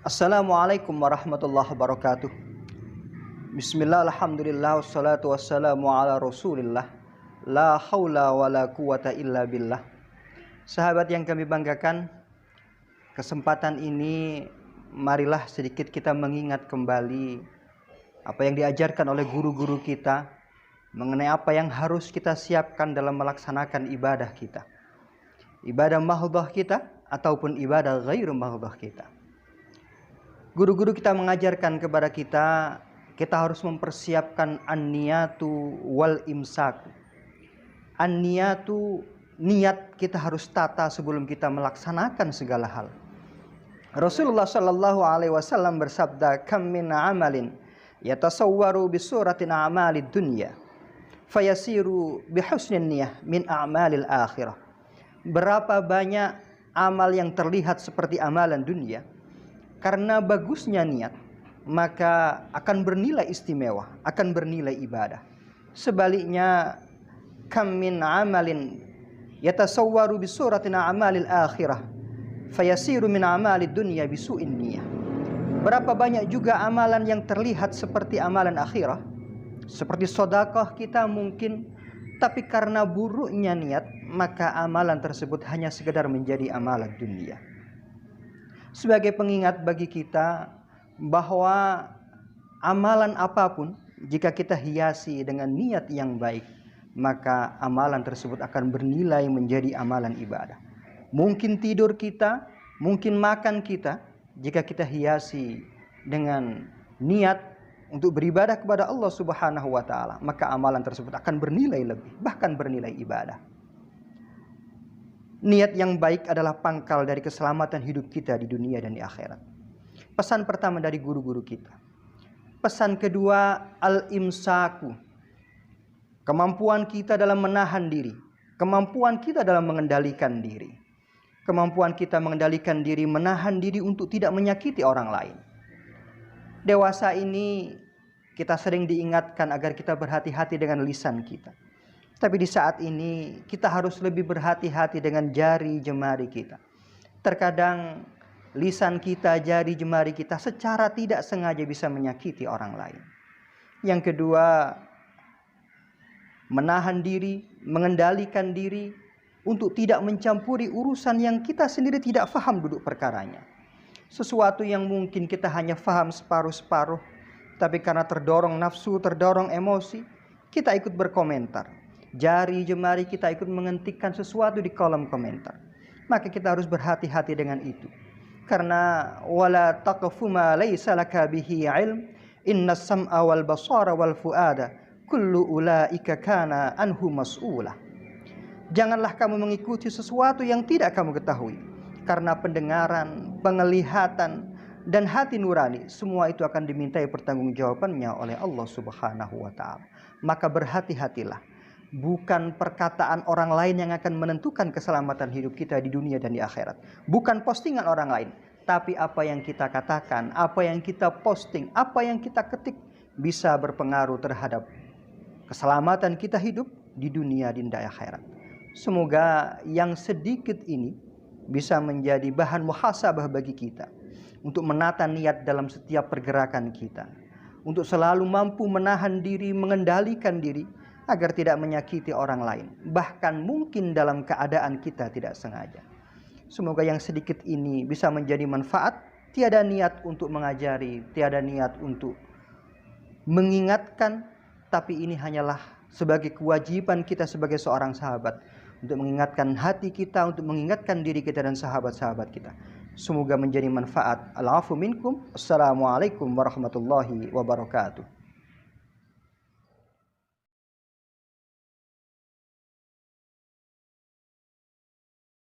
Assalamualaikum warahmatullahi wabarakatuh. Bismillah, alhamdulillah, wassalatu wassalamu ala rasulillah. La haula wa la quwata illa billah. Sahabat yang kami banggakan, kesempatan ini marilah sedikit kita mengingat kembali apa yang diajarkan oleh guru-guru kita mengenai apa yang harus kita siapkan dalam melaksanakan ibadah kita. Ibadah mahdhah kita ataupun ibadah ghairu mahdhah kita. Guru-guru kita mengajarkan kepada kita, kita harus mempersiapkan an-niyatu wal imsaku. An-niyatu, niat kita harus tata sebelum kita melaksanakan segala hal. Rasulullah Shallallahu Alaihi Wasallam bersabda, "Kam min amalin yatasawwaru bisuratin a'malid dunya, fayasiru bihusnin niyah min a'malil akhirah." Berapa banyak amal yang terlihat seperti amalan dunia, karena bagusnya niat, maka akan bernilai istimewa, akan bernilai ibadah. Sebaliknya, kam min amalin yatasawwaru bisuratin a'malil akhirah, fayasiru min a'malid dunya bisu'in niyah. Berapa banyak juga amalan yang terlihat seperti amalan akhirah, seperti sedekah kita mungkin, tapi karena buruknya niat, maka amalan tersebut hanya sekedar menjadi amalan dunia. Sebagai pengingat bagi kita bahwa amalan apapun, jika kita hiasi dengan niat yang baik, maka amalan tersebut akan bernilai menjadi amalan ibadah. Mungkin tidur kita, mungkin makan kita, jika kita hiasi dengan niat untuk beribadah kepada Allah Subhanahu wa Ta'ala, maka amalan tersebut akan bernilai lebih, bahkan bernilai ibadah. Niat yang baik adalah pangkal dari keselamatan hidup kita di dunia dan di akhirat. Pesan pertama dari guru-guru kita. Pesan kedua, al-imsaku. Kemampuan kita dalam menahan diri. Kemampuan kita dalam mengendalikan diri. Kemampuan kita mengendalikan diri, menahan diri untuk tidak menyakiti orang lain. Dewasa ini kita sering diingatkan agar kita berhati-hati dengan lisan kita. Tapi di saat ini kita harus lebih berhati-hati dengan jari jemari kita. Terkadang lisan kita, jari jemari kita secara tidak sengaja bisa menyakiti orang lain. Yang kedua, menahan diri, mengendalikan diri untuk tidak mencampuri urusan yang kita sendiri tidak faham duduk perkaranya. Sesuatu yang mungkin kita hanya faham separuh-separuh, tapi karena terdorong nafsu, terdorong emosi, kita ikut berkomentar. Jari jemari kita ikut mengetikkan sesuatu di kolom komentar. Maka kita harus berhati-hati dengan itu. Karena wala taqfu ma laysa laka bihi ilm, innas sam'a wal basara wal fuada kullu ulaika kana anhu mas'ula. Janganlah kamu mengikuti sesuatu yang tidak kamu ketahui, karena pendengaran, penglihatan, dan hati nurani, semua itu akan dimintai pertanggungjawabannya oleh Allah Subhanahu wa Ta'ala. Maka berhati-hatilah. Bukan perkataan orang lain yang akan menentukan keselamatan hidup kita di dunia dan di akhirat. Bukan postingan orang lain, tapi apa yang kita katakan, apa yang kita posting, apa yang kita ketik bisa berpengaruh terhadap keselamatan kita hidup di dunia dan di akhirat. Semoga yang sedikit ini bisa menjadi bahan muhasabah bagi kita untuk menata niat dalam setiap pergerakan kita, untuk selalu mampu menahan diri, mengendalikan diri agar tidak menyakiti orang lain, bahkan mungkin dalam keadaan kita tidak sengaja. Semoga yang sedikit ini bisa menjadi manfaat. Tiada niat untuk mengajari, tiada niat untuk mengingatkan, tapi ini hanyalah sebagai kewajiban kita sebagai seorang sahabat untuk mengingatkan hati kita, untuk mengingatkan diri kita dan sahabat-sahabat kita. Semoga menjadi manfaat. Al-afu minkum. Assalamualaikum warahmatullahi wabarakatuh.